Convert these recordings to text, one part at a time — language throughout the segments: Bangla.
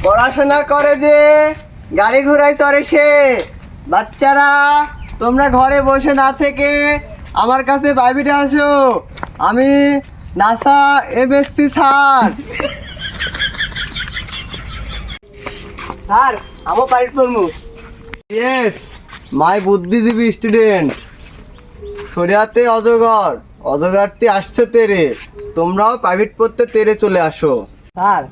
পড়াশোনা করে যে গাড়ি ঘোড়ায় চড়ে সে। বাচ্চারা তোমরা ঘরে বসে না থেকে আমার কাছে প্রাইভেটে আসো। আমি নাসা এমএসসি স্যার। স্যার আমও প্রাইভেট পড়মু। ইয়েস, মাই বুদ্ধিজীবী স্টুডেন্ট। শরিয়াতে অজগর, অজগরটি আসছে তেরে। তোমরাও প্রাইভেট পড়তে তেরে চলে আসো। স্যার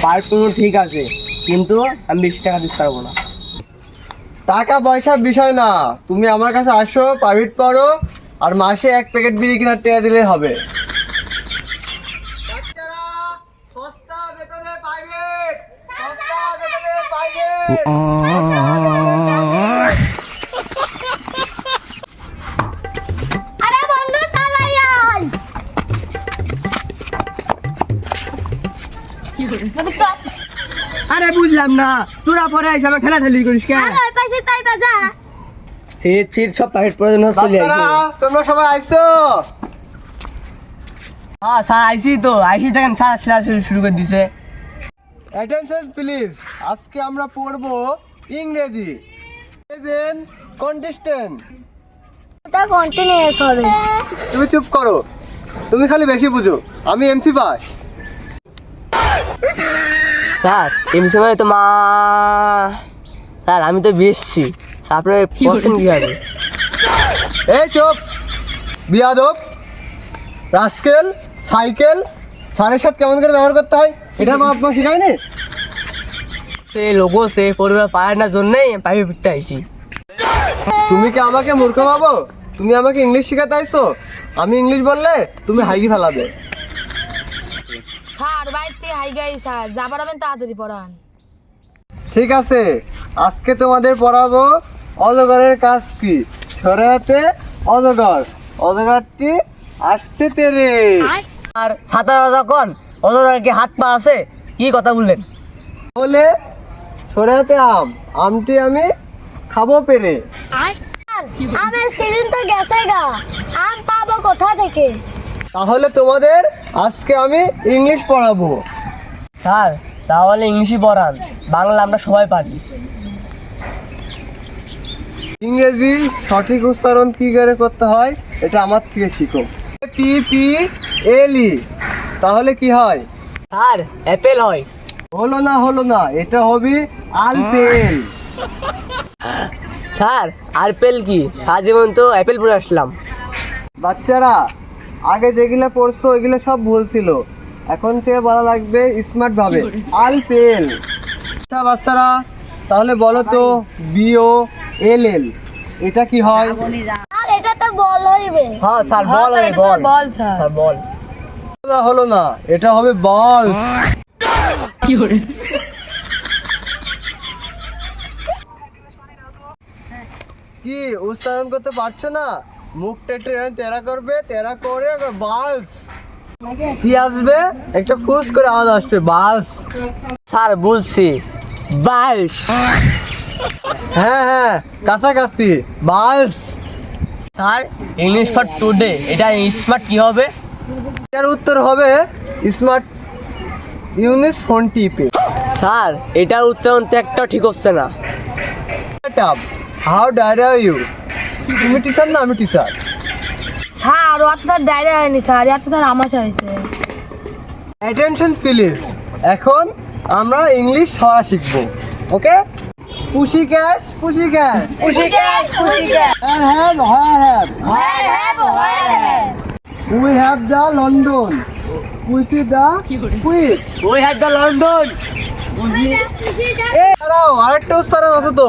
প্রাইভেট পড়মু ঠিক আছে, কিন্তু আমি বেশি টাকা দিতে পারবো না। টাকা পয়সার বিষয় না, তুমি আমার কাছে আসো, প্রাইভেট পড়ো, আর মাসে 1 প্যাকেট বিড়ি কেনার টাকা দিলে হবে। আরে বন্ধু চালাই আয়। আরে বুঝলাম না, তোরা পরে এসে আমার ঠেলাঠেলি করিস কেন? আরে ওই পাশে চাই বাজা। ফির সব প্রাইভেট পড়ে জন্য চলে বাচ্চারা, আসি। তোমরা সবাই আইছো? হ্যাঁ স্যার আইসি তো, আইসি দেখেন স্যার ক্লাস শুরু করে দিছে। অ্যাটেনশন প্লিজ, আজকে আমরা পড়বো ইংরেজি। Present contestant. এটা কন্টিনিউয়াস হবে। তুমি চুপ করো, তুমি খালি বেশি বুঝো। আমি এমসি পাস। স্যার এমসি মানে তো মা। স্যার আমি তো বিএসসি, আপনার পড়ছেন কি হবে? এই চুপ, বিয়াদব, রাস্কেল, সাইকেল। সাড়ে সাত কেমন করে ব্যবহার করতে হয় এটা মা আপনার শেখায়নি? সে লোগো সে পরিবার পায় না জন্যই প্রাইভেট পড়তে আইসি। তুমি কি আমাকে মূর্খ ভাবো? তুমি আমাকে ইংলিশ শেখাতে আইছো? আমি ইংলিশ বললে তুমি হাইগি ফেলাবে। স্যার বাড়িতে হাই গাই স্যার যা পারাবেন তাড়াতাড়ি পড়ান। ঠিক আছে, আজকে তোমাদের পড়াবো অজগরের কাজ কি। ছড়াতে অজগর, অজগরটি আসছে তেরে। আর ছাতা যখন ওদের আর কি হাত পা আছে, কি কথা বললেন? বলে ছড়াতে আম, আমটি আমি খাবো পেরে। আমের সিজন তো গেছে গা, আম পাবো কোথা থেকে? তাহলে তোমাদের আজকে আমি ইংলিশ পড়াবো। স্যার তাহলে ইংলিশই পড়ান, বাংলা আমরা সবাই পারি। ইংরেজি সঠিক উচ্চারণ কি করে করতে হয় এটা আমার থেকে শিখো। পি পি এল ই, তাহলে কি হয়? স্যার অ্যাপেল হয়। হলো না, এটা হবে আলপেল। স্যার আপেল কি? সারাজীবন তো অ্যাপেল পড়ে আসলাম। বাচ্চারা, আগে যেগুলো পড়ছো ওইগুলো সব ভুল ছিল, এখন থেকে বলা লাগবে স্মার্ট ভাবে, আলপেল। আচ্ছা বাচ্চারা, তাহলে বলো তো বিও এল এল এটা কি হয়? আর এটা তো বল হইবে। হ্যাঁ স্যার বল হয়, বল বল স্যার। স্যার বল। হলো না, এটা হবে বল। কি উচ্চারণ করতে পারছো না? মুখটা একটু তেরা করবে, তেরা করে বালস। কি আসবে? একটা ফুস করে আওয়াজ আসবে, বালস। স্যার বলছি বালস। হ্যাঁ, কাছাকাছি, বালস। স্যার ইংলিশ ফর টুডে, এটা স্মার্ট কি হবে? এর উত্তর হবে স্মার্ট ইউনিস ফোন টিপে। স্যার এটার উচ্চারণ তো একটাও ঠিক হচ্ছে না। How dire are you? তুমি টিচার না আমি টিচার? স্যার ও স্যার ডাইরে হয়নি স্যার, এত স্যার আমার চাইছে। অ্যাটেনশন প্লিজ, এখন আমরা ইংলিশ ছড়া শিখবো, ওকে? Pussy cat, pussy cat, have, we have the London, pussy the quiz. We have the London. দাঁড়াও, আরেকটা উচ্চারণ আছে তো।